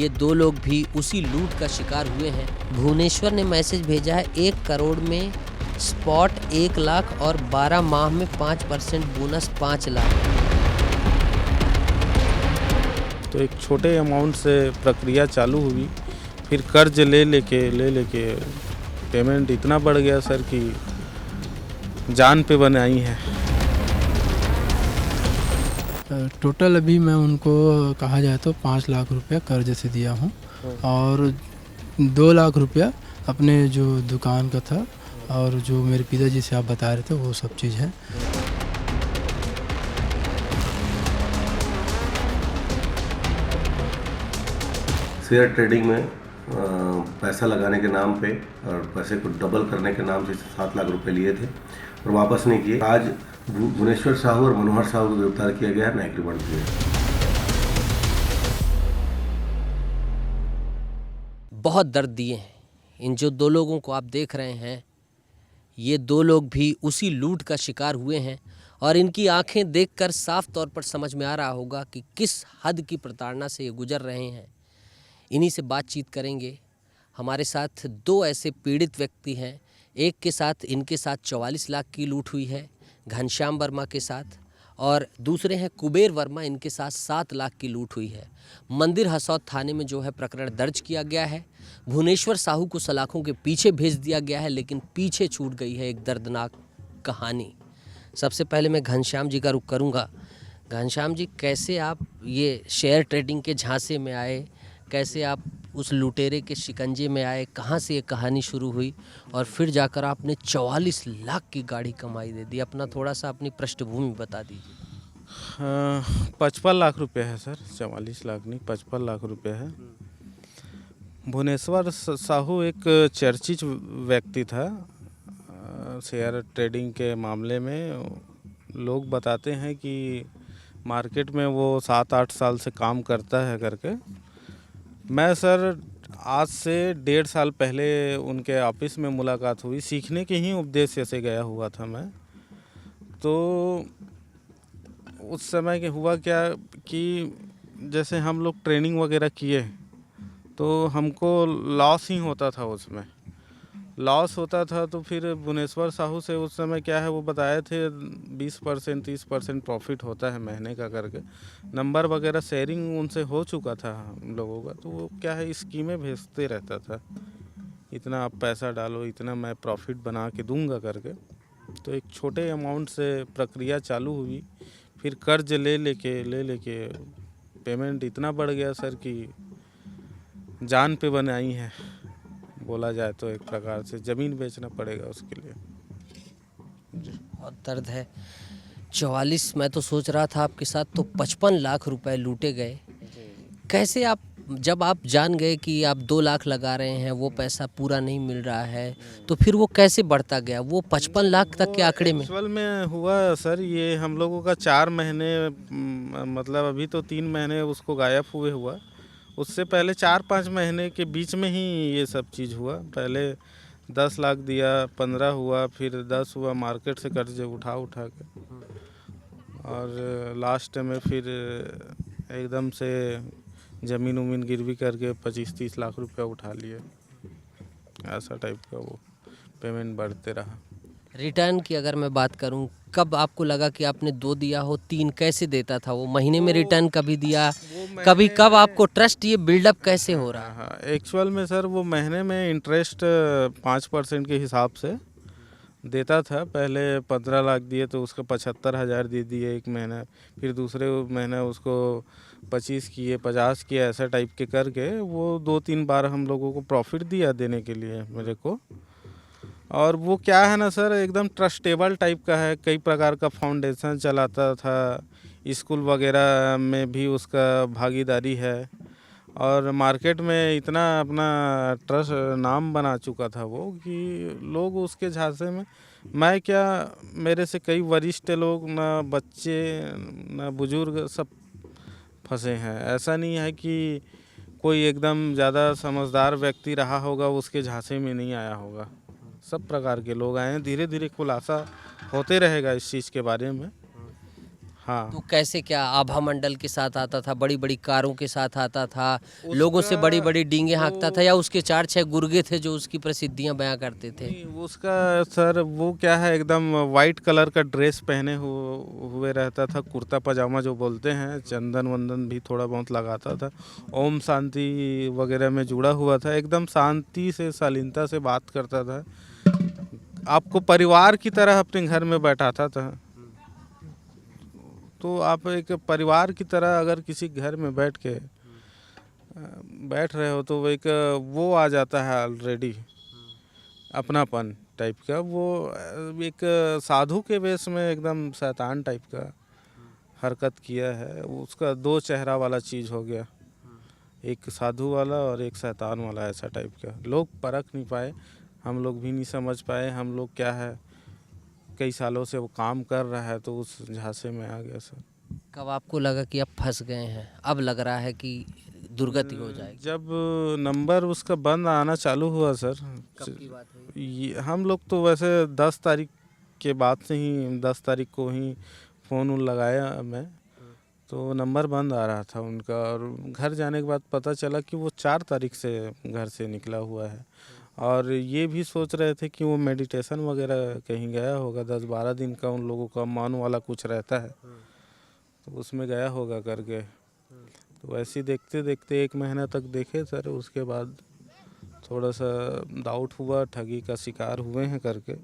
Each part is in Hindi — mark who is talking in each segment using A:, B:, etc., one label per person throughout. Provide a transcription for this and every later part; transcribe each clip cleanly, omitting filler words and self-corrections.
A: ये दो लोग भी उसी लूट का शिकार हुए हैं। भुवनेश्वर ने मैसेज भेजा है 1 करोड़ में स्पॉट 1 लाख और 12 माह में 5% बोनस 5 लाख।
B: तो एक छोटे अमाउंट से प्रक्रिया चालू हुई, फिर कर्ज ले लेके पेमेंट इतना बढ़ गया सर कि जान पे बनाई है।
C: टोटल अभी मैं उनको कहा जाए तो 5 लाख रुपया कर्ज से दिया हूँ और 2 लाख रुपया अपने जो दुकान का था और जो मेरे पिताजी से आप बता रहे थे वो सब चीज़ है।
D: शेयर ट्रेडिंग में पैसा लगाने के नाम पे और पैसे को डबल करने के नाम से 7 लाख रुपए लिए थे और वापस नहीं किए। आज भुवनेश्वर साहू और मनोहर साहू को गिरफ्तार किया गया है, न्यायिक रिमांड किया गया।
A: बहुत दर्द दिए हैं इन जो दो लोगों को आप देख रहे हैं। ये दो लोग भी उसी लूट का शिकार हुए हैं और इनकी आंखें देखकर साफ तौर पर समझ में आ रहा होगा कि किस हद की प्रताड़ना से ये गुजर रहे हैं। इन्हीं से बातचीत करेंगे। हमारे साथ दो ऐसे पीड़ित व्यक्ति हैं। एक के साथ इनके साथ 44 लाख की लूट हुई है घनश्याम वर्मा के साथ, और दूसरे हैं कुबेर वर्मा, इनके साथ 7 लाख की लूट हुई है। मंदिर हसौद थाने में जो है प्रकरण दर्ज किया गया है। भुवनेश्वर साहू को सलाखों के पीछे भेज दिया गया है, लेकिन पीछे छूट गई है एक दर्दनाक कहानी। सबसे पहले मैं घनश्याम जी का रुख करूंगा। घनश्याम जी, कैसे आप ये शेयर ट्रेडिंग के झांसे में आए, कैसे आप उस लुटेरे के शिकंजे में आए, कहाँ से ये कहानी शुरू हुई और फिर जाकर आपने 44 लाख की गाड़ी कमाई दे दी? अपना थोड़ा सा अपनी पृष्ठभूमि बता दीजिए।
B: 55 लाख रुपए है सर, 44 लाख नहीं, 55 लाख रुपए है। भुवनेश्वर साहू एक चर्चित व्यक्ति था शेयर ट्रेडिंग के मामले में। लोग बताते हैं कि मार्केट में वो 7-8 साल से काम करता है करके। मैं सर आज से 1.5 साल पहले उनके ऑफिस में मुलाकात हुई, सीखने के ही उद्देश्य से गया हुआ था मैं। तो उस समय के हुआ क्या कि जैसे हम लोग ट्रेनिंग वगैरह किए तो हमको लॉस ही होता था, उसमें लॉस होता था। तो फिर भुवनेश्वर साहू से उस समय क्या है वो बताए थे 20% 30% प्रॉफिट होता है महीने का करके। नंबर वगैरह शेयरिंग उनसे हो चुका था हम लोगों का। तो वो क्या है स्कीमें भेजते रहता था, इतना आप पैसा डालो, इतना मैं प्रॉफिट बना के दूंगा करके। तो एक छोटे अमाउंट से प्रक्रिया चालू हुई, फिर कर्ज ले लेके पेमेंट इतना बढ़ गया सर कि जान पे बनाई है, बोला जाए तो एक प्रकार से ज़मीन बेचना पड़ेगा उसके लिए।
A: बहुत दर्द है। 44, मैं तो सोच रहा था आपके साथ तो 55 लाख रुपए लूटे गए। कैसे आप, जब आप जान गए कि आप 2 लाख लगा रहे हैं, वो पैसा पूरा नहीं मिल रहा है, तो फिर वो कैसे बढ़ता गया वो 55 लाख तक के आंकड़े में?
B: एक्चुअल में हुआ सर ये हम लोगों का 4 महीने, मतलब अभी तो 3 महीने उसको गायब हुए हुआ, उससे पहले 4-5 महीने के बीच में ही ये सब चीज़ हुआ। पहले 10 लाख दिया, 15 हुआ, फिर 10 हुआ, मार्केट से कर्ज उठा के, और लास्ट में फिर एकदम से ज़मीन उमीन गिरवी करके 25-30 लाख रुपया उठा लिए। ऐसा टाइप का वो पेमेंट बढ़ते रहा।
A: रिटर्न की अगर मैं बात करूं, कब आपको लगा कि आपने 2 दिया हो, 3 कैसे देता था वो? महीने में रिटर्न कभी दिया, कभी कब आपको ट्रस्ट ये बिल्डअप कैसे हो रहा?
B: हाँ, एक्चुअल में सर वो महीने में इंटरेस्ट 5% के हिसाब से देता था। पहले 15 लाख दिए तो उसका 75,000 दे दिए एक महीना, फिर दूसरे महीने उसको 25 किए, 50 किए, ऐसा टाइप के करके वो 2-3 बार हम लोगों को प्रॉफिट दिया देने के लिए मेरे को। और वो क्या है ना सर, एकदम ट्रस्टेबल टाइप का है। कई प्रकार का फाउंडेशन चलाता था, स्कूल वगैरह में भी उसका भागीदारी है, और मार्केट में इतना अपना ट्रस्ट नाम बना चुका था वो कि लोग उसके झांसे में, मैं क्या, मेरे से कई वरिष्ठ लोग, ना बच्चे ना बुजुर्ग, सब फंसे हैं। ऐसा नहीं है कि कोई एकदम ज़्यादा समझदार व्यक्ति रहा होगा उसके झांसे में नहीं आया होगा। सब प्रकार के लोग आए हैं, धीरे धीरे खुलासा होते रहेगा इस चीज़ के बारे में। हाँ।
A: तो कैसे क्या आभा मंडल के साथ आता था, बड़ी बड़ी कारों के साथ आता था, लोगों से बड़ी बड़ी डींगे हाँकता था, या उसके 4-6 गुर्गे थे जो उसकी प्रसिद्धियां बयां करते थे?
B: नहीं, उसका सर वो क्या है, एकदम वाइट कलर का ड्रेस पहने हुए रहता था, कुर्ता पजामा जो बोलते हैं, चंदन वंदन भी थोड़ा बहुत लगाता था, ओम शांति वगैरह में जुड़ा हुआ था, एकदम शांति से शालीनता से बात करता था, आपको परिवार की तरह अपने घर में बैठाता था। तो आप एक परिवार की तरह अगर किसी घर में बैठ रहे हो तो वो एक वो आ जाता है ऑलरेडी, अपनापन टाइप का। वो एक साधु के वेश में एकदम शैतान टाइप का हरकत किया है। उसका 2 चेहरा वाला चीज़ हो गया, एक साधु वाला और एक शैतान वाला, ऐसा टाइप का। लोग परख नहीं पाए, हम लोग भी नहीं समझ पाए। हम लोग क्या है, कई सालों से वो काम कर रहा है तो उस झांसे में आ गया सर।
A: कब आपको लगा कि अब फंस गए हैं, अब लग रहा है कि दुर्गति हो जाएगी?
B: जब नंबर उसका बंद आना चालू हुआ सर,
A: कब की बात है?
B: हम लोग तो वैसे 10 तारीख के बाद से ही, 10 तारीख को ही फ़ोन लगाया मैं, तो नंबर बंद आ रहा था उनका। और घर जाने के बाद पता चला कि वो 4 तारीख से घर से निकला हुआ है। और ये भी सोच रहे थे कि वो मेडिटेशन वगैरह कहीं गया होगा, 10-12 दिन का उन लोगों का मान वाला कुछ रहता है, तो उसमें गया होगा करके। तो ऐसे देखते देखते 1 महीना तक देखे सर। उसके बाद थोड़ा सा डाउट हुआ, ठगी का शिकार हुए हैं करके।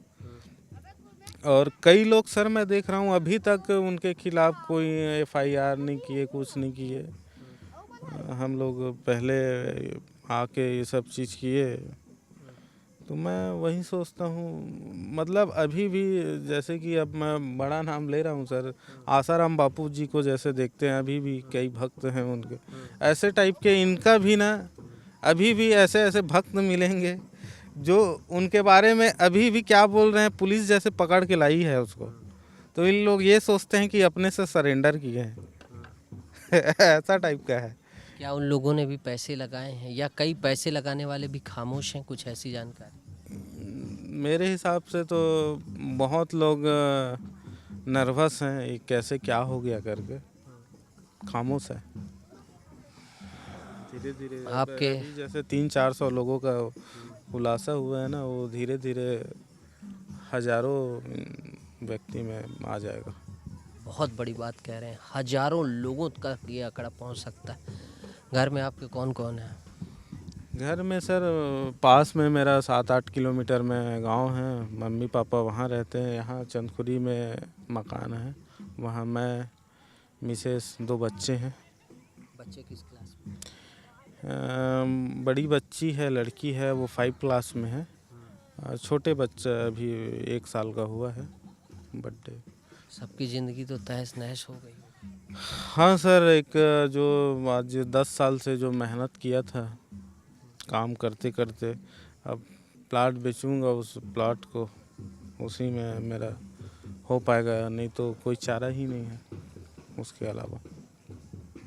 B: और कई लोग सर मैं देख रहा हूँ अभी तक उनके खिलाफ कोई FIR नहीं किए, कुछ नहीं किए। हम लोग पहले आके ये सब चीज़ किए, तो मैं वही सोचता हूँ, मतलब अभी भी जैसे कि अब मैं बड़ा नाम ले रहा हूँ सर, आसाराम बापू जी को जैसे देखते हैं, अभी भी कई भक्त हैं उनके, ऐसे टाइप के इनका भी ना अभी भी ऐसे ऐसे भक्त मिलेंगे जो उनके बारे में अभी भी क्या बोल रहे हैं, पुलिस जैसे पकड़ के लाई है उसको। तो इन लोग ये सोचते हैं कि अपने से सरेंडर किए हैं ऐसा टाइप का है।
A: क्या उन लोगों ने भी पैसे लगाए हैं, या कई पैसे लगाने वाले भी खामोश हैं? कुछ ऐसी जानकारी?
B: मेरे हिसाब से तो बहुत लोग नर्वस हैं, ये कैसे क्या हो गया करके, खामोश है। धीरे धीरे
A: आपके
B: जैसे 300-400 लोगों का खुलासा हुआ है ना, वो धीरे धीरे हजारों व्यक्ति में आ जाएगा।
A: बहुत बड़ी बात कह रहे हैं, हजारों लोगों तक ये आंकड़ा पहुंच सकता है। घर में आपके कौन कौन है?
B: घर में सर पास में मेरा 7-8 किलोमीटर में गांव है, मम्मी पापा वहाँ रहते हैं। यहाँ चंदखुरी में मकान है, वहाँ मैं, मिसेस, 2 बच्चे हैं।
A: बच्चे किस क्लास में?
B: बड़ी बच्ची है, लड़की है, वो 5 क्लास में है। और छोटे बच्चा अभी 1 साल का हुआ है, बर्थडे।
A: सबकी ज़िंदगी तो तहस नहस हो गई।
B: हाँ सर, एक जो आज 10 साल से जो मेहनत किया था काम करते करते, अब प्लाट बेचूंगा, उस प्लाट को उसी में मेरा हो पाएगा, नहीं तो कोई चारा ही नहीं है उसके अलावा।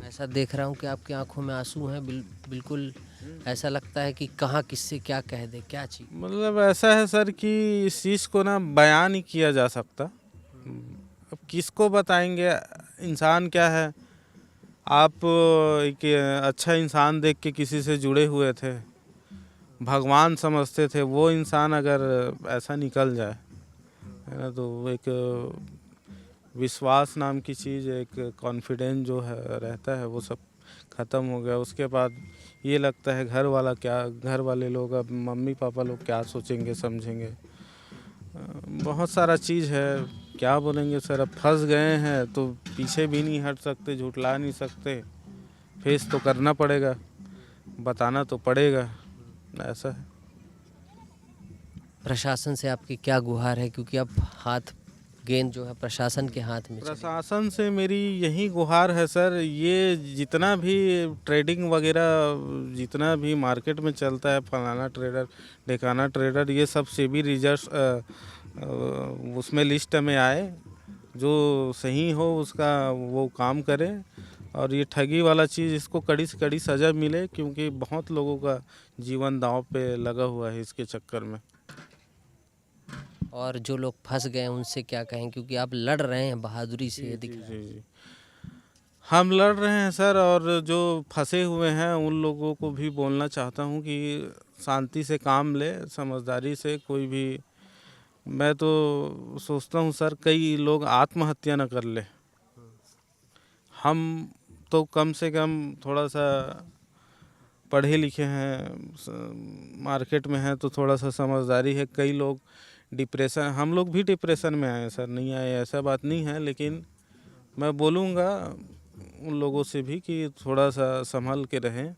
A: ऐसा देख रहा हूँ कि आपकी आंखों में आंसू हैं, बिल्कुल ऐसा लगता है कि कहाँ किससे क्या कह दे, क्या चीज़।
B: मतलब ऐसा है सर कि इस चीज़ को ना बयान नहीं किया जा सकता। अब किसको बताएंगे, इंसान क्या है। आप एक अच्छा इंसान देख के किसी से जुड़े हुए थे, भगवान समझते थे, वो इंसान अगर ऐसा निकल जाए, है ना, तो एक विश्वास नाम की चीज़, एक कॉन्फिडेंस जो है रहता है, वो सब ख़त्म हो गया। उसके बाद ये लगता है घर वाले लोग, अब मम्मी पापा लोग क्या सोचेंगे समझेंगे, बहुत सारा चीज़ है, क्या बोलेंगे सर। अब फंस गए हैं तो पीछे भी नहीं हट सकते, झुठला नहीं सकते, फेस तो करना पड़ेगा, बताना तो पड़ेगा, ऐसा है।
A: प्रशासन से आपकी क्या गुहार है, क्योंकि अब गेंद जो है प्रशासन के हाथ में चली।
B: प्रशासन से मेरी यही गुहार है सर, ये जितना भी ट्रेडिंग वगैरह, जितना भी मार्केट में चलता है, फलाना ट्रेडर, ढेकाना ट्रेडर, ये सब से भी रिजल्ट उसमें लिस्ट में आए, जो सही हो उसका वो काम करे, और ये ठगी वाला चीज़, इसको कड़ी से कड़ी सज़ा मिले, क्योंकि बहुत लोगों का जीवन दांव पे लगा हुआ है इसके चक्कर में।
A: और जो लोग फंस गए हैं उनसे क्या कहें, क्योंकि आप लड़ रहे हैं बहादुरी से, ये दिख रहा है।
B: जी हम लड़ रहे हैं सर, और जो फंसे हुए हैं उन लोगों को भी बोलना चाहता हूँ कि शांति से काम ले, समझदारी से। कोई भी, मैं तो सोचता हूँ सर, कई लोग आत्महत्या न कर ले। हम तो कम से कम थोड़ा सा पढ़े लिखे हैं, मार्केट में हैं, तो थोड़ा सा समझदारी है। कई लोग डिप्रेशन, हम लोग भी डिप्रेशन में आए सर, नहीं आए ऐसा बात नहीं है, लेकिन मैं बोलूँगा उन लोगों से भी कि थोड़ा सा संभल के रहें,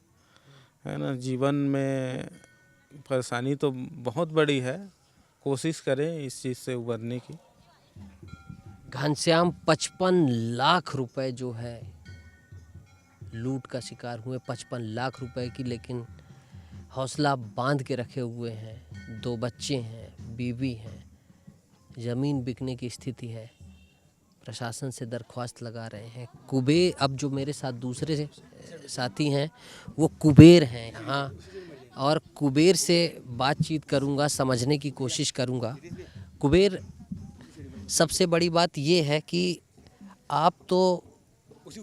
B: है ना। जीवन में परेशानी तो बहुत बड़ी है, कोशिश करें इस चीज़ से उबरने की।
A: घनश्याम 55 लाख रुपए जो है लूट का शिकार हुए, 55 लाख रुपए की, लेकिन हौसला बांध के रखे हुए हैं। 2 बच्चे हैं, बीवी हैं, ज़मीन बिकने की स्थिति है। प्रशासन से दरख्वास्त लगा रहे हैं। कुबेर, अब जो मेरे साथ दूसरे साथी हैं वो कुबेर हैं यहाँ, और कुबेर से बातचीत करूँगा, समझने की कोशिश करूँगा। कुबेर, सबसे बड़ी बात ये है कि आप तो,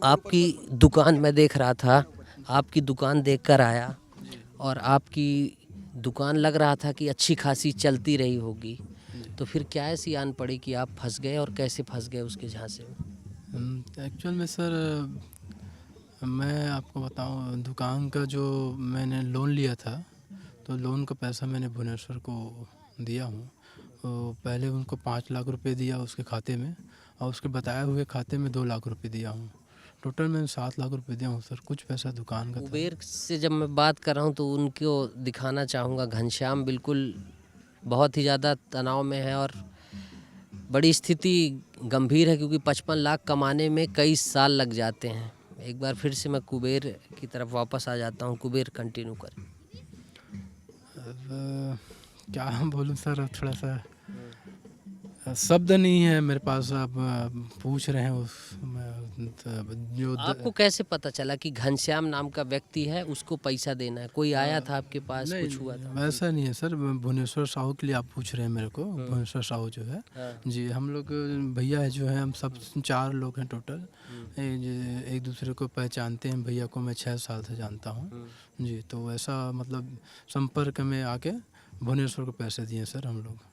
A: आपकी दुकान मैं देख रहा था, आपकी दुकान देखकर आया, और आपकी दुकान लग रहा था कि अच्छी खासी चलती रही होगी, तो फिर क्या ऐसी आन पड़ी कि आप फंस गए, और कैसे फंस गए उसके झांसे में?
C: एक्चुअल में सर, मैं आपको बताऊं, दुकान का जो मैंने लोन लिया था, तो लोन का पैसा मैंने भुवनेश्वर को दिया हूं। तो पहले उनको 5 लाख रुपए दिया उसके खाते में, और उसके बताए हुए खाते में 2 लाख रुपए दिया हूं। टोटल मैंने 7 लाख रुपए दिया हूं सर। कुछ पैसा दुकान का था।
A: कुबेर से जब मैं बात कर रहा हूँ तो उनको दिखाना चाहूँगा, घनश्याम बिल्कुल बहुत ही ज़्यादा तनाव में है, और बड़ी स्थिति गंभीर है, क्योंकि 55 लाख कमाने में कई साल लग जाते हैं। एक बार फिर से मैं कुबेर की तरफ वापस आ जाता हूँ। कुबेर, कंटिन्यू करें।
C: क्या बोलूं सर, अब थोड़ा सा शब्द नहीं है मेरे पास। आप पूछ रहे हैं जो
A: आपको कैसे पता चला कि घनश्याम नाम का व्यक्ति है, उसको पैसा देना है? कोई आया था आपके पास,
C: नहीं,
A: कुछ हुआ था?
C: वैसा नहीं है सर। भुवनेश्वर साहू के लिए आप पूछ रहे हैं मेरे को। भुवनेश्वर साहू जो है,
A: हाँ।
C: जी, हम लोग भैया है जो है, हम सब 4 लोग हैं टोटल। एक दूसरे को पहचानते हैं। भैया को मैं 6 साल से जानता हूँ जी। तो वैसा मतलब संपर्क में आके भुवनेश्वर को पैसे दिए सर हम लोग।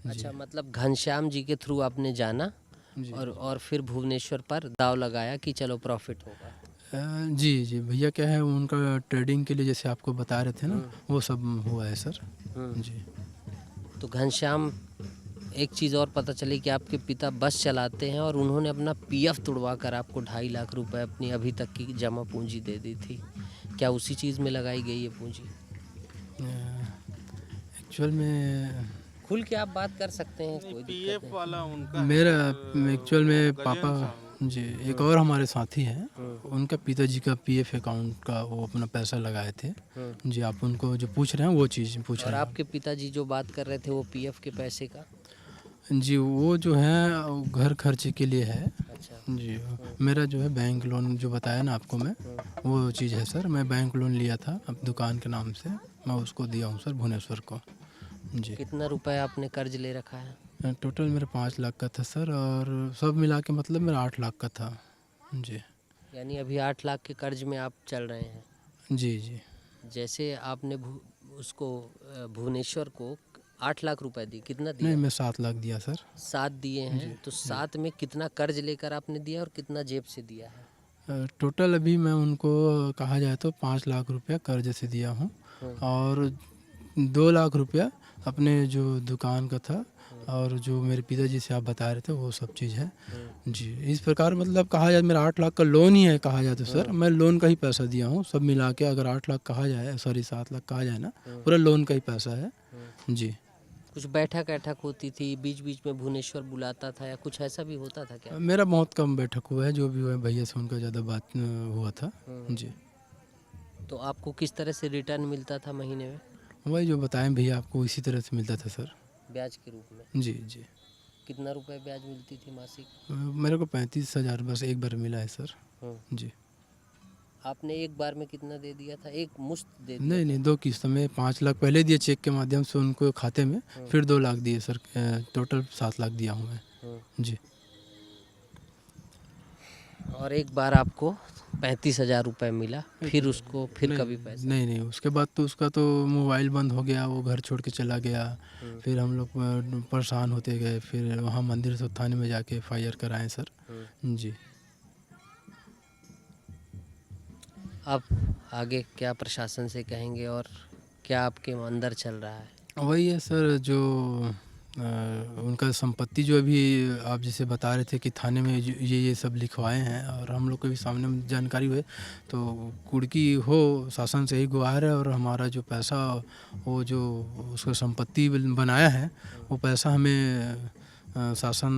A: अच्छा, मतलब घनश्याम जी के थ्रू आपने जाना,
C: जी।
A: और फिर भुवनेश्वर पर दाव लगाया कि चलो प्रॉफिट होगा।
C: जी जी, भैया क्या है, उनका ट्रेडिंग के लिए जैसे आपको बता रहे थे ना, वो सब हुआ है सर जी।
A: तो घनश्याम, एक चीज़ और पता चली कि आपके पिता बस चलाते हैं, और उन्होंने अपना पीएफ तुड़वा कर आपको 2.5 लाख रुपए अपनी अभी तक की जमा पूंजी दे दी थी। क्या उसी चीज़ में लगाई गई ये पूंजी?
C: एक्चुअल में
A: खुल के आप बात कर सकते हैं, कोई दिक्कत
B: पीएफ
A: नहीं।
B: वाला उनका
C: मेरा एक्चुअल में पापा जी, एक और हमारे साथी हैं, उनका पिताजी का पीएफ अकाउंट का वो अपना पैसा लगाए थे जी। आप उनको जो पूछ रहे हैं वो चीज़ पूछ
A: और
C: रहे हैं
A: आपके पिताजी जो बात कर रहे थे वो पीएफ के पैसे का?
C: जी। वो जो है वो घर खर्चे के लिए है
A: अच्छा।
C: जी। मेरा जो है बैंक लोन जो बताया ना आपको मैं, वो चीज़ है सर। मैं बैंक लोन लिया था अब दुकान के नाम से, मैं उसको दिया हूँ सर भुवनेश्वर को जी।
A: कितना रुपए आपने कर्ज ले रखा है?
C: टोटल मेरा 5 लाख का था सर, और सब मिला के मतलब मेरा 8 लाख का था जी।
A: यानी अभी 8 लाख के कर्ज में आप चल रहे हैं?
C: जी जी।
A: जैसे आपने उसको भुवनेश्वर को 8 लाख रुपए दी, कितना दिया?
C: नहीं, मैं 7 लाख दिया सर।
A: 7 दिए हैं, तो 7 में कितना कर्ज लेकर आपने दिया और कितना जेब से दिया है?
C: टोटल अभी मैं उनको कहा जाए तो 5 लाख रुपया कर्ज से दिया हूँ, और 2 लाख रुपया अपने जो दुकान का था, और जो मेरे पिताजी से आप बता रहे थे वो सब चीज़ है जी। इस प्रकार मतलब कहा जाए मेरा 8 लाख का लोन ही है कहा जाए तो सर। मैं लोन का ही पैसा दिया हूँ सब मिला के। अगर 8 लाख कहा जाए, सॉरी 7 लाख कहा जाए ना, पूरा लोन का ही पैसा है जी।
A: कुछ बैठक होती थी बीच बीच में, भुवनेश्वर बुलाता था, या कुछ ऐसा भी होता था क्या?
C: मेरा बहुत कम बैठक हुआ है, जो भी हुआ है भैया से उनका ज़्यादा बात हुआ था जी।
A: तो आपको किस तरह से रिटर्न मिलता था महीने में?
C: वही जो बताएं भैया आपको, इसी तरह से मिलता था सर।
A: ब्याज के रूप में?
C: जी जी।
A: कितना रुपए ब्याज मिलती थी मासिक?
C: मेरे को 35,000 बस एक बार मिला है सर जी।
A: आपने एक बार में कितना दे दिया था? एक मुश्त दे दिया?
C: नहीं नहीं, 2 किस्त में 5 लाख पहले दिए चेक के माध्यम से उनको खाते में, फिर 2 लाख दिए सर। टोटल 7 लाख दिया हूँ मैं जी।
A: और एक बार आपको 35,000 रुपये मिला, फिर उसको फिर कभी पैसे?
C: नहीं नहीं, उसके बाद तो उसका तो मोबाइल बंद हो गया, वो घर छोड़ के चला गया। फिर हम लोग परेशान होते गए, फिर वहाँ मंदिर से थाने में जाके FIR कराएं सर जी।
A: अब आगे क्या प्रशासन से कहेंगे और क्या आपके अंदर चल रहा है?
C: वही है सर, जो उनका संपत्ति जो अभी आप जैसे बता रहे थे कि थाने में ये सब लिखवाए हैं, और हम लोग के भी सामने में जानकारी हुई, तो कुर्की हो शासन से ही गुहार है, और हमारा जो पैसा वो जो उसका संपत्ति बनाया है वो पैसा हमें शासन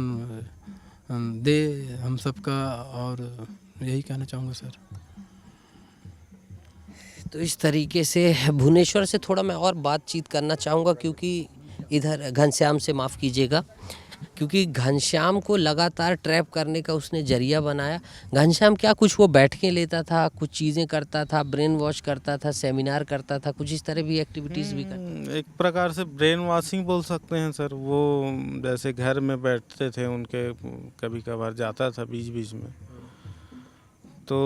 C: दे हम सबका, और यही कहना चाहूँगा सर।
A: तो इस तरीके से भुवनेश्वर से थोड़ा मैं और बातचीत करना चाहूँगा, क्योंकि इधर घनश्याम से माफ़ कीजिएगा, क्योंकि घनश्याम को लगातार ट्रैप करने का उसने जरिया बनाया। घनश्याम क्या कुछ वो बैठकें लेता था, कुछ चीज़ें करता था, ब्रेन वॉश करता था, सेमिनार करता था, कुछ इस तरह भी एक्टिविटीज़ भी करता?
B: एक प्रकार से ब्रेन वॉशिंग बोल सकते हैं सर। वो जैसे घर में बैठते थे उनके, कभी कभार जाता था बीच बीच में, तो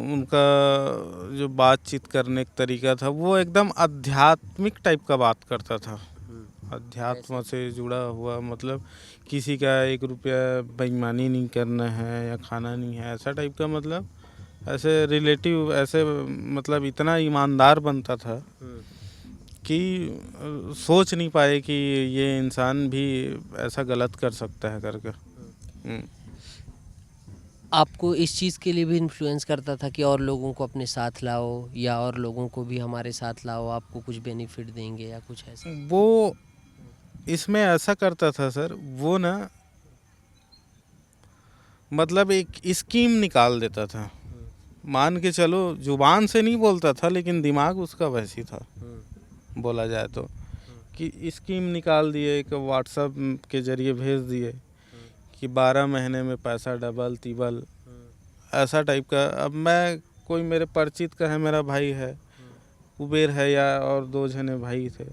B: उनका जो बातचीत करने का तरीका था वो एकदम आध्यात्मिक टाइप का बात करता था, अध्यात्म से जुड़ा हुआ। मतलब किसी का 1 रुपया बेईमानी नहीं करना है या खाना नहीं है, ऐसा टाइप का। मतलब ऐसे रिलेटिव, ऐसे मतलब इतना ईमानदार बनता था कि सोच नहीं पाए कि ये इंसान भी ऐसा गलत कर सकता है करके।
A: आपको इस चीज़ के लिए भी इन्फ्लुएंस करता था कि और लोगों को अपने साथ लाओ, या और लोगों को भी हमारे साथ लाओ, आपको कुछ बेनिफिट देंगे या कुछ ऐसा?
B: वो इसमें ऐसा करता था सर, वो ना मतलब एक स्कीम निकाल देता था। मान के चलो, जुबान से नहीं बोलता था लेकिन दिमाग उसका वैसी था, बोला जाए तो, कि स्कीम निकाल दिए, एक व्हाट्सएप के जरिए भेज दिए कि 12 महीने में पैसा डबल तिबल, ऐसा टाइप का। अब मैं, कोई मेरे परिचित का है, मेरा भाई है, कुबेर है, या और 2 जने भाई थे।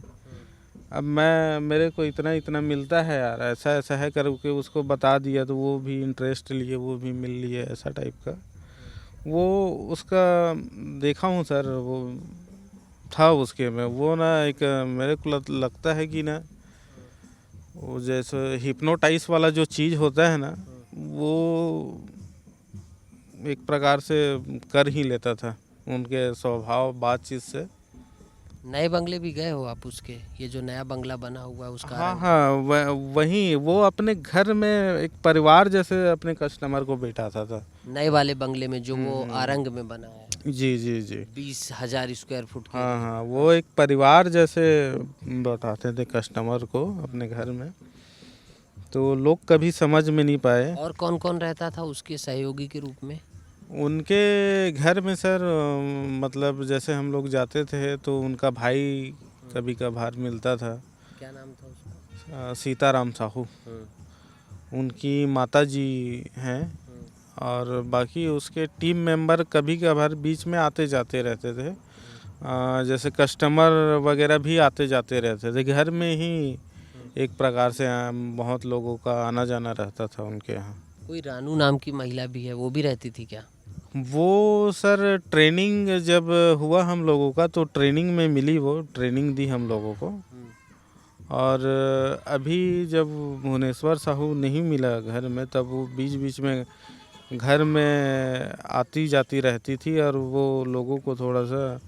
B: अब मेरे को इतना मिलता है यार, ऐसा ऐसा है करके उसको बता दिया, तो वो भी इंटरेस्ट लिए, वो भी मिल लिए, ऐसा टाइप का। वो उसका देखा हूँ सर, वो था उसके में। वो ना एक मेरे को लगता है कि ना, वो जैसे हिप्नोटाइज वाला जो चीज़ होता है ना, वो एक प्रकार से कर ही लेता था उनके स्वभाव बातचीत से।
A: नए बंगले भी गए हो आप उसके? ये जो नया बंगला बना हुआ है उसका?
B: हाँ, वहीं वो अपने घर में एक परिवार जैसे अपने कस्टमर को बैठाता था।
A: नए वाले बंगले में जो वो आरंग में बना है,
B: जी जी जी।
A: 20,000 स्क्वायर फुट की?
B: हाँ, वो एक परिवार जैसे बताते थे कस्टमर को अपने घर में, तो लोग कभी समझ में नहीं पाए।
A: और कौन कौन रहता था उसके सहयोगी के रूप में?
B: उनके घर में सर, मतलब जैसे हम लोग जाते थे तो उनका भाई कभी कभार मिलता था।
A: क्या नाम था उसका?
B: सीताराम साहू उनकी माता जी हैं, और बाकी उसके टीम मेंबर कभी कभार बीच में आते जाते रहते थे। जैसे कस्टमर वगैरह भी आते जाते रहते थे। घर में ही एक प्रकार से बहुत लोगों का आना जाना रहता था उनके यहाँ।
A: कोई रानू नाम की महिला भी है, वो भी रहती थी क्या?
B: वो सर ट्रेनिंग जब हुआ हम लोगों का, तो ट्रेनिंग में मिली, वो ट्रेनिंग दी हम लोगों को। और अभी जब भुवनेश्वर साहू नहीं मिला घर में, तब वो बीच बीच में घर में आती जाती रहती थी, और वो लोगों को थोड़ा सा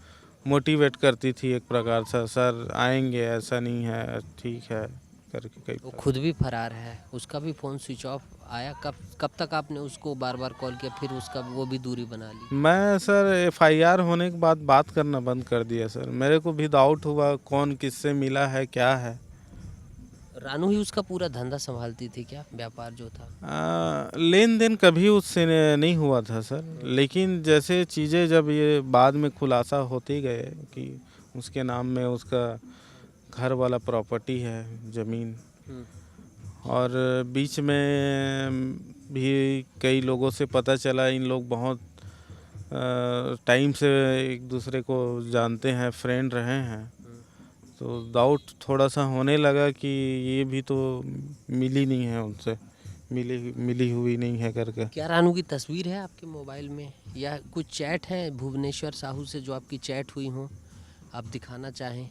B: मोटिवेट करती थी एक प्रकार से, सर आएंगे, ऐसा नहीं है, ठीक है करके। कई
A: वो खुद भी फरार है, उसका भी फ़ोन स्विच ऑफ आया। कब तक आपने उसको बार बार कॉल किया, फिर उसका वो भी दूरी बना ली?
B: मैं सर FIR होने के बाद बात करना बंद कर दिया सर। मेरे को भी डाउट हुआ कौन किससे मिला है, क्या है।
A: रानू ही उसका पूरा धंधा संभालती थी क्या, व्यापार जो था?
B: लेन देन कभी उससे नहीं हुआ था सर, लेकिन जैसे चीज़ें जब ये बाद में खुलासा होते गए कि उसके नाम में उसका घर वाला प्रॉपर्टी है, ज़मीन, और बीच में भी कई लोगों से पता चला इन लोग बहुत टाइम से एक दूसरे को जानते हैं, फ्रेंड रहे हैं, तो डाउट थोड़ा सा होने लगा कि ये भी तो मिली नहीं है उनसे, मिली हुई नहीं है करके।
A: क्या रानू की तस्वीर है आपके मोबाइल में या कुछ चैट है भुवनेश्वर साहू से जो आपकी चैट हुई हो, आप दिखाना चाहें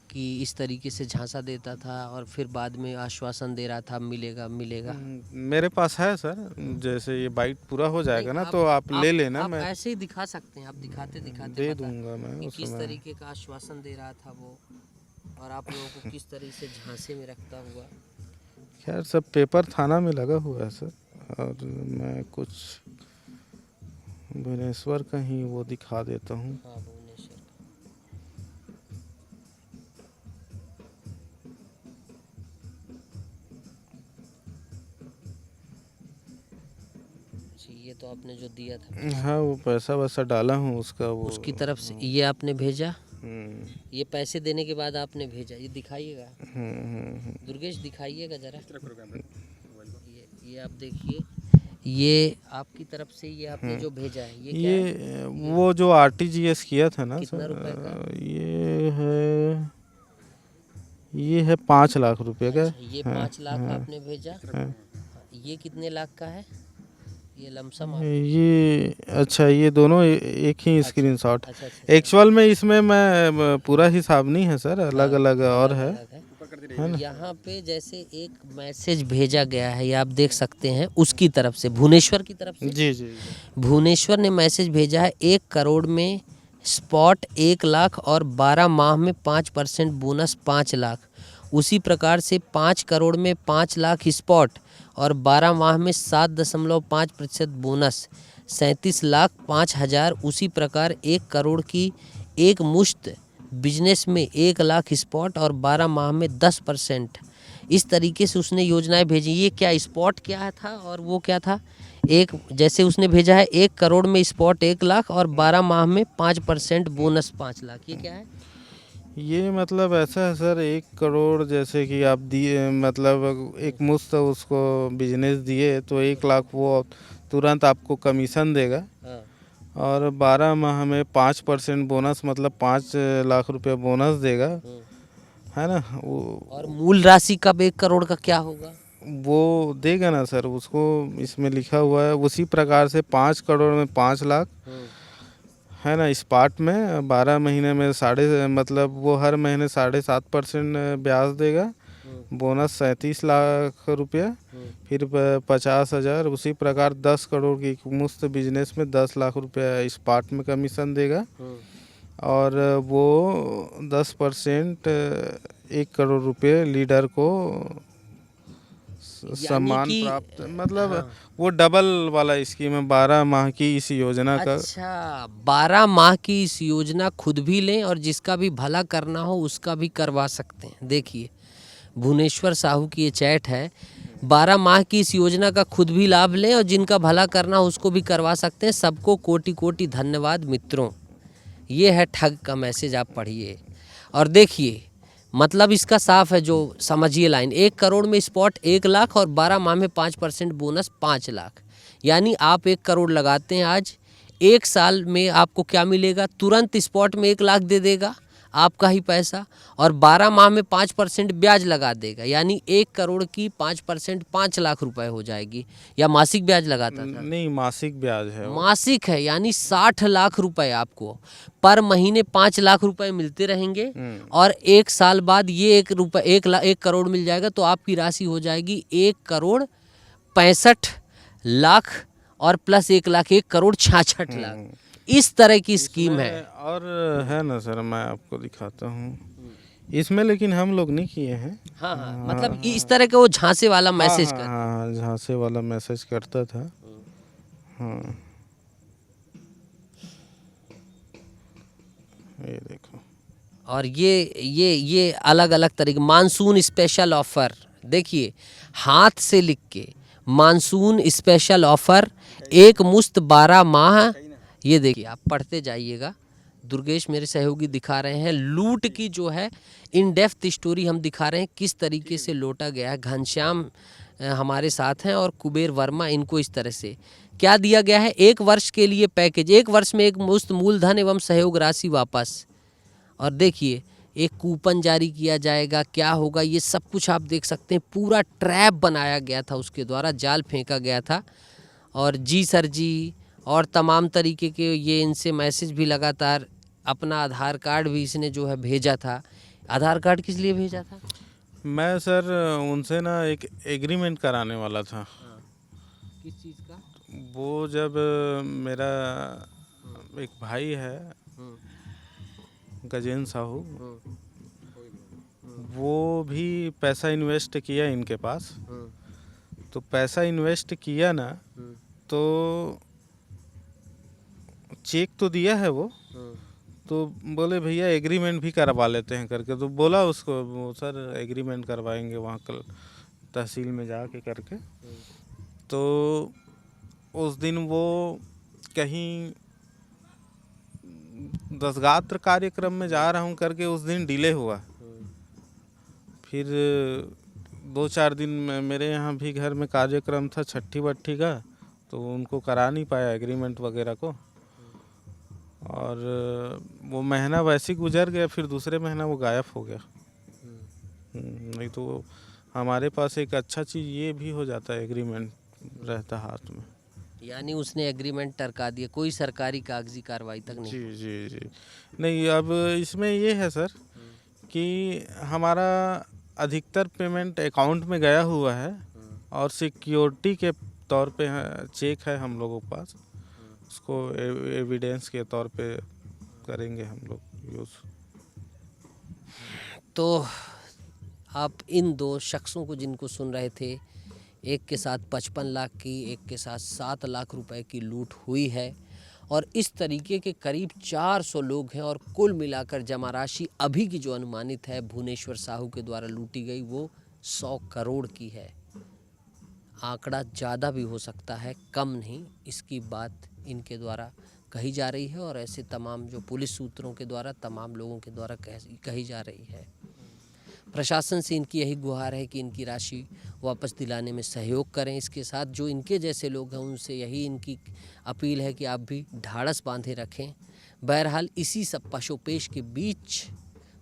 A: कि इस तरीके से झांसा देता था और फिर बाद में आश्वासन दे रहा था मिलेगा मिलेगा?
B: मेरे पास है सर, जैसे ये बाइट पूरा हो जाएगा ना
A: नहीं,
B: तो आप ले लेना,
A: आप
B: मैं
A: ऐसे ही दिखा सकते हैं, आप दिखाते दिखाते
B: दे
A: बता
B: दूंगा मैं
A: कि
B: उस
A: किस
B: समय।
A: तरीके का आश्वासन दे रहा था वो और आप लोगों को किस तरीके से झांसे में रखता हुआ।
B: खैर सब पेपर थाना में लगा हुआ है सर, और मैं कुछ भुवनेश्वर का ही वो दिखा देता हूँ।
A: हाँ, भुवनेश्वर जी, ये तो आपने जो दिया था
B: हाँ वो पैसा वैसा डाला हूँ उसका, वो
A: उसकी तरफ से ये आपने भेजा,
B: हम्म,
A: ये पैसे देने के बाद आपने भेजा, ये दिखाइएगा
B: हम्म।
A: दुर्गेश, दिखाइएगा जरा। ये आप देखिए, ये आपकी तरफ से ये आपने जो भेजा है ये क्या है?
B: ये वो जो RTGS किया था ना
A: कितना
B: सर,
A: रुपए का?
B: ये है 5 लाख रुपए का।
A: अच्छा, ये 5 लाख आपने भेजा।
B: हाँ।
A: ये कितने लाख का है? ये लमसम
B: ये अच्छा, ये दोनों एक ही स्क्रीनशॉट।
A: अच्छा अच्छा
B: एक्चुअल में इसमें मैं पूरा हिसाब नहीं है सर, अलग अलग और है।
A: है ना? यहाँ पे जैसे एक मैसेज भेजा गया है, ये आप देख सकते हैं उसकी तरफ से, भुवनेश्वर की तरफ से।
B: जी जी।
A: भुवनेश्वर ने मैसेज भेजा है 1 करोड़ में स्पॉट 1 लाख और 12 माह में 5% बोनस 5 लाख। उसी प्रकार से 5 करोड़ में 5 लाख स्पॉट और 12 माह में 7.5% बोनस 37 लाख 5,000। उसी प्रकार 1 करोड़ की एक मुश्त बिजनेस में 1 लाख स्पॉट और 12 माह में 10%। इस तरीके से उसने योजनाएं भेजी। ये क्या स्पॉट क्या था और वो क्या था? एक जैसे उसने भेजा है 1 करोड़ में स्पॉट 1 लाख और 12 माह में 5% बोनस 5 लाख। ये क्या है?
B: ये मतलब ऐसा है सर, 1 करोड़ जैसे कि आप दिए, मतलब एक मुश्त उसको बिजनेस दिए तो 1 लाख वो तुरंत आपको कमीशन देगा,
A: हाँ।
B: और 12 माह में 5% बोनस, मतलब 5 लाख रुपए बोनस देगा, है ना।
A: और मूल राशि कब 1 करोड़ का क्या होगा?
B: वो देगा ना सर, उसको इसमें लिखा हुआ है उसी प्रकार से 5 करोड़ में 5 लाख, है ना, स्पॉट में 12 महीने में मतलब वो हर महीने 7.5% ब्याज देगा, बोनस 37 लाख रुपया, फिर 50,000। उसी प्रकार 10 करोड़ की मुफ्त बिजनेस में 10 लाख रुपया स्पॉट में कमीशन देगा, और वो 10% 1 करोड़ रुपये लीडर को सम्मान प्राप्त, मतलब वो डबल वाला स्कीम है 12 माह की इस योजना का।
A: अच्छा, 12 माह की इस योजना खुद भी लें और जिसका भी भला करना हो उसका भी करवा सकते हैं। देखिए, भुवनेश्वर साहू की ये चैट है, 12 माह की इस योजना का खुद भी लाभ लें और जिनका भला करना हो उसको भी करवा सकते हैं। सबको कोटि कोटि धन्यवाद मित्रों। ये है ठग का मैसेज, आप पढ़िए और देखिए, मतलब इसका साफ है, जो समझिए लाइन। 1 करोड़ में स्पॉट 1 लाख और 12 माह में 5% बोनस 5 लाख। यानी आप 1 करोड़ लगाते हैं आज, 1 साल में आपको क्या मिलेगा? तुरंत स्पॉट में 1 लाख दे देगा आपका ही पैसा, और 12 माह में 5% ब्याज लगा देगा। यानी 1 करोड़ की 5% 5 लाख रुपए हो जाएगी। या मासिक ब्याज लगाता था?
B: नहीं, मासिक ब्याज है वो।
A: मासिक है, यानी 60 लाख रुपए आपको पर महीने 5 लाख रुपए मिलते रहेंगे, और 1 साल बाद ये 1 करोड़ मिल जाएगा, तो आपकी राशि हो जाएगी 1 करोड़ 65 लाख और प्लस 1 लाख 1 करोड़ 66 लाख। इस तरह की स्कीम है।
B: और है ना सर, मैं आपको दिखाता हूँ इसमें, लेकिन हम लोग नहीं किए हैं।
A: हाँ हाँ, मतलब इस तरह का वो झांसे वाला मैसेज कर।
B: हाँ, झांसे वाला मैसेज करता था। हाँ, ये देखो।
A: और ये अलग अलग तरीके, मानसून स्पेशल ऑफर, देखिए हाथ से लिख के, मानसून स्पेशल ऑफर, एक मुश्त 12 माह। ये देखिए, आप पढ़ते जाइएगा। दुर्गेश मेरे सहयोगी दिखा रहे हैं लूट की जो है इन डेप्थ स्टोरी हम दिखा रहे हैं, किस तरीके से लूटा गया है। घनश्याम हमारे साथ हैं और कुबेर वर्मा, इनको इस तरह से क्या दिया गया है, 1 वर्ष के लिए पैकेज, 1 वर्ष में एक मुश्त मूलधन एवं सहयोग राशि वापस। और देखिए एक कूपन जारी किया जाएगा, क्या होगा ये सब कुछ आप देख सकते हैं। पूरा ट्रैप बनाया गया था, उसके द्वारा जाल फेंका गया था। और जी सर जी और तमाम तरीके के ये इनसे मैसेज भी लगातार, अपना आधार कार्ड भी इसने जो है भेजा था। आधार कार्ड किस लिए भेजा था?
B: मैं सर उनसे ना एक एग्रीमेंट कराने वाला था।
A: किस चीज़ का?
B: वो जब मेरा एक भाई है गजेंद्र साहू, वो भी पैसा इन्वेस्ट किया इनके पास। तो पैसा इन्वेस्ट किया ना, तो चेक तो दिया है वो, तो बोले भैया एग्रीमेंट भी करवा लेते हैं करके। तो बोला उसको, वो सर एग्रीमेंट करवाएंगे वहाँ कल तहसील में जाके करके। तो उस दिन वो कहीं दसगात्र कार्यक्रम में जा रहा हूँ करके उस दिन डिले हुआ। फिर 2-4 दिन मेरे यहाँ भी घर में कार्यक्रम था छठी बट्ठी का, तो उनको करा नहीं पाया एग्रीमेंट वगैरह को। और वो महीना वैसे ही गुजर गया, फिर दूसरे महीना वो गायब हो गया। नहीं तो हमारे पास एक अच्छा चीज़ ये भी हो जाता है, एग्रीमेंट रहता हाथ में।
A: यानी उसने एग्रीमेंट टरका दिया, कोई सरकारी कागजी कार्रवाई तक नहीं।
B: जी जी जी। नहीं, अब इसमें ये है सर कि हमारा अधिकतर पेमेंट अकाउंट में गया हुआ है और सिक्योरिटी के तौर पे चेक है हम लोगों के पास, उसको एविडेंस के तौर पे करेंगे हम लोग यूज़।
A: तो आप इन 2 शख्सों को जिनको सुन रहे थे, एक के साथ 55 लाख की, एक के साथ 7 लाख रुपए की लूट हुई है। और इस तरीके के करीब 400 लोग हैं और कुल मिलाकर जमा राशि अभी की जो अनुमानित है भुवनेश्वर साहू के द्वारा लूटी गई वो 100 करोड़ की है। आंकड़ा ज़्यादा भी हो सकता है, कम नहीं। इसकी बात इनके द्वारा कही जा रही है और ऐसे तमाम जो पुलिस सूत्रों के द्वारा, तमाम लोगों के द्वारा कही जा रही है। प्रशासन से इनकी यही गुहार है कि इनकी राशि वापस दिलाने में सहयोग करें। इसके साथ जो इनके जैसे लोग हैं उनसे यही इनकी अपील है कि आप भी ढाढ़स बांधे रखें। बहरहाल इसी सब पशोपेश के बीच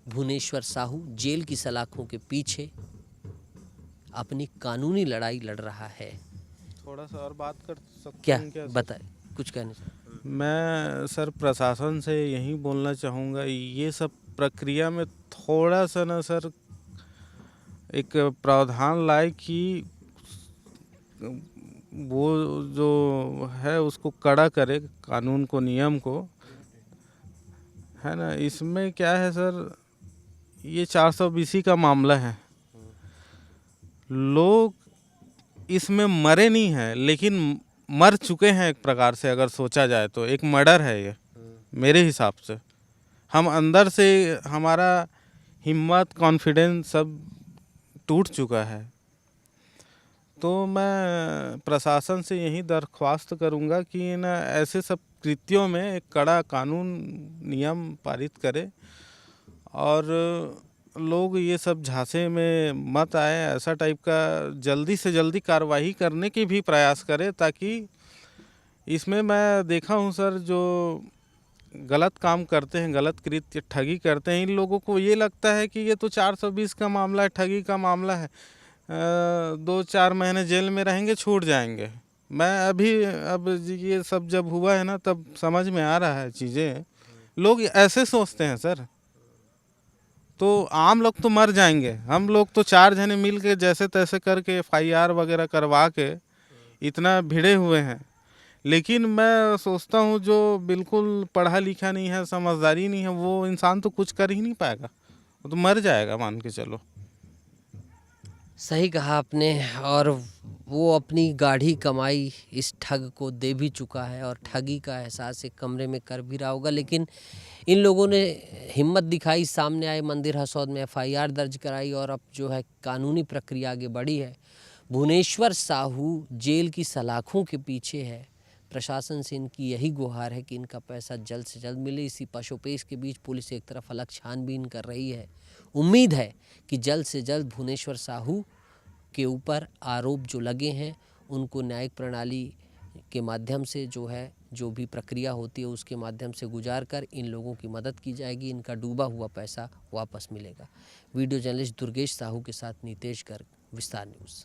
A: भुवनेश्वर साहू जेल की सलाखों के पीछे अपनी कानूनी लड़ाई लड़ रहा है।
B: थोड़ा सा और बात कर सकते
A: क्या
B: हैं क्या?
A: बताए, कुछ कहने से?
B: मैं सर प्रशासन से यही बोलना चाहूँगा, ये सब प्रक्रिया में थोड़ा सा ना सर एक प्रावधान लाए कि वो जो है उसको कड़ा करे, कानून को, नियम को, है ना। इसमें क्या है सर, ये 420 का मामला है। लोग इसमें मरे नहीं हैं लेकिन मर चुके हैं एक प्रकार से, अगर सोचा जाए तो एक मर्डर है ये मेरे हिसाब से। हम अंदर से हमारा हिम्मत, कॉन्फिडेंस सब टूट चुका है। तो मैं प्रशासन से यही दरख्वास्त करूंगा कि ना ऐसे सब कृत्यों में एक कड़ा कानून, नियम पारित करे और लोग ये सब झांसे में मत आए। ऐसा टाइप का जल्दी से जल्दी कार्रवाई करने की भी प्रयास करे, ताकि इसमें मैं देखा हूँ सर जो गलत काम करते हैं, गलत कृत्य, ठगी करते हैं, इन लोगों को ये लगता है कि ये तो 420 का मामला है, ठगी का मामला है, 2-4 महीने जेल में रहेंगे, छूट जाएंगे। मैं अब ये सब जब हुआ है ना तब समझ में आ रहा है चीज़ें। लोग ऐसे सोचते हैं सर। तो आम लोग तो मर जाएंगे, हम लोग तो 4 जने मिल के जैसे तैसे करके FIR वगैरह करवा के इतना भिड़े हुए हैं। लेकिन मैं सोचता हूँ जो बिल्कुल पढ़ा लिखा नहीं है, समझदारी नहीं है, वो इंसान तो कुछ कर ही नहीं पाएगा, वो तो मर जाएगा मान के चलो।
A: सही कहा आपने। और वो अपनी गाढ़ी कमाई इस ठग को दे भी चुका है और ठगी का एहसास एक कमरे में कर भी रहा होगा। लेकिन इन लोगों ने हिम्मत दिखाई, सामने आए, मंदिर हसौद में FIR दर्ज कराई और अब जो है कानूनी प्रक्रिया आगे बढ़ी है। भुवनेश्वर साहू जेल की सलाखों के पीछे है। प्रशासन से इनकी यही गुहार है कि इनका पैसा जल्द से जल्द मिले। इसी पशोपेश के बीच पुलिस एक तरफ अलग छानबीन कर रही है। उम्मीद है कि जल्द से जल्द भुवनेश्वर साहू के ऊपर आरोप जो लगे हैं उनको न्यायिक प्रणाली के माध्यम से जो भी प्रक्रिया होती है उसके माध्यम से गुजार कर इन लोगों की मदद की जाएगी, इनका डूबा हुआ पैसा वापस मिलेगा। वीडियो जर्नलिस्ट दुर्गेश साहू के साथ नितेश गर्ग, विस्तार न्यूज़।